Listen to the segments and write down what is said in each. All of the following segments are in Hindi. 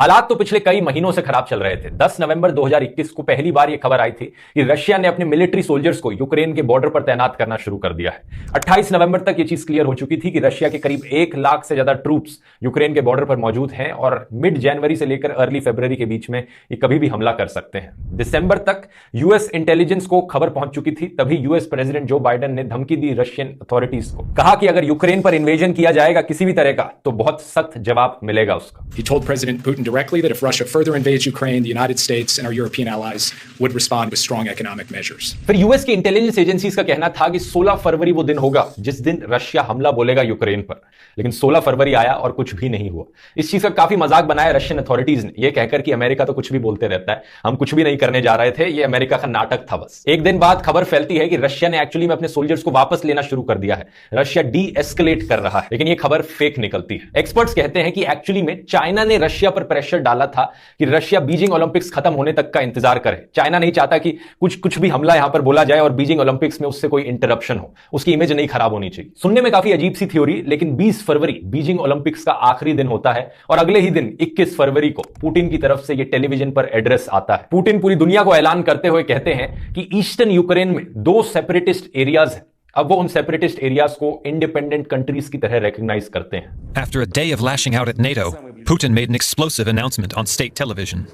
हालात तो पिछले कई महीनों से खराब चल रहे थे। 10 नवंबर 2021 को पहली बार यह खबर आई थी कि रशिया ने अपने मिलिट्री सोल्जर्स को यूक्रेन के बॉर्डर पर तैनात करना शुरू कर दिया है। 28 नवंबर तक यह चीज क्लियर हो चुकी थी कि रशिया के करीब 1 लाख से ज्यादा ट्रूप्स यूक्रेन के बॉर्डर पर मौजूद हैं और मिड जनवरी से लेकर अर्ली फरवरी के बीच में ये कभी भी हमला कर सकते हैं। दिसंबर तक यूएस इंटेलिजेंस को खबर पहुंच चुकी थी। तभी यूएस प्रेसिडेंट जो बाइडेन ने धमकी दी रशियन अथॉरिटीज को, कहा कि अगर यूक्रेन पर इन्वेजन किया जाएगा किसी भी तरह का तो बहुत सख्त जवाब मिलेगा उसका। He told President Putin directly that if Russia further invades Ukraine, the United States and our European allies would respond with strong economic measures. फिर यूएस की इंटेलिजेंस एजेंसीज का कहना था कि 16 फरवरी वो दिन होगा जिस दिन रशिया हमला बोलेगा यूक्रेन पर। लेकिन 16 फरवरी आया और कुछ भी नहीं हुआ। इस चीज का काफी मजाक बनाया रशियन अथॉरिटीज ने, यह कहकर कि अमेरिका तो कुछ भी बोलते रहता है, हम कुछ भी नहीं करने जा रहे थे, यह अमेरिका का नाटक था बस। एक दिन बाद खबर फैलती है कि रशिया ने एक्चुअली में अपने सोल्जर्स को वापस लेना शुरू कर दिया है, रशिया डी एस्केलेट कर रहा है। लेकिन यह खबर फेक निकलती है। एक्सपर्ट्स कहते हैं कि एक्चुअली में चाइना ने रशिया पर प्रेशर डाला था कि रशिया बीजिंग ओलंपिक्स खत्म होने तक का इंतजार करे। चाइना नहीं चाहता कि कुछ भी हमला यहां पर बोला जाए और बीजिंग ओलंपिक्स में उससे कोई इंटरप्शन हो, उसकी इमेज नहीं खराब होनी चाहिए। सुनने में काफी अजीब सी थ्योरी, लेकिन 20 फरवरी बीजिंग ओलंपिक्स का आखिरी दिन होता है और अगले ही दिन 21 फरवरी को पुतिन की तरफ से यह टेलीविजन पर एड्रेस आता है। पुतिन पूरी दुनिया को ऐलान करते हुए कहते हैं कि ईस्टर्न यूक्रेन में 2 सेपरेटिस्ट एरियाज हैं। अब वो उन सेपरेटिस्ट एरियाज को इंडिपेंडेंट कंट्रीज की तरह रिकॉग्नाइज करते हैं। After a day of lashing out at NATO, Putin made an explosive announcement on state television.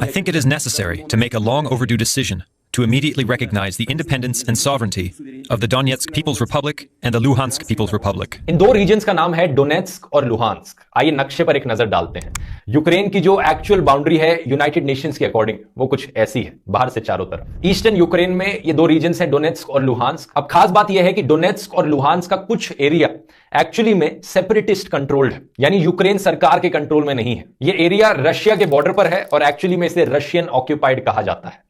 I think it is necessary to make a long overdue decision to immediately recognize the independence and sovereignty of the Donetsk People's Republic and the Luhansk People's Republic. इन 2 रीजन्स का नाम है डोनेट्स्क और लुहांस्क। आइए नक्शे पर एक नजर डालते हैं। यूक्रेन की जो एक्चुअल बाउंड्री है यूनाइटेड नेशंस के अकॉर्डिंग वो कुछ ऐसी है, बाहर से चारों तरफ। ईस्टर्न यूक्रेन में ये 2 रीजन्स हैं, डोनेट्स्क और लुहांस्क। अब खास बात यह है कि डोनेट्स्क और लुहांस्क का कुछ एरिया एक्चुअली में सेपरेटिस्ट कंट्रोल्ड है, यानी यूक्रेन सरकार के कंट्रोल में नहीं है। ये एरिया रशिया के बॉर्डर पर है और एक्चुअली में इसे रशियन ऑक्यूपाइड कहा जाता है।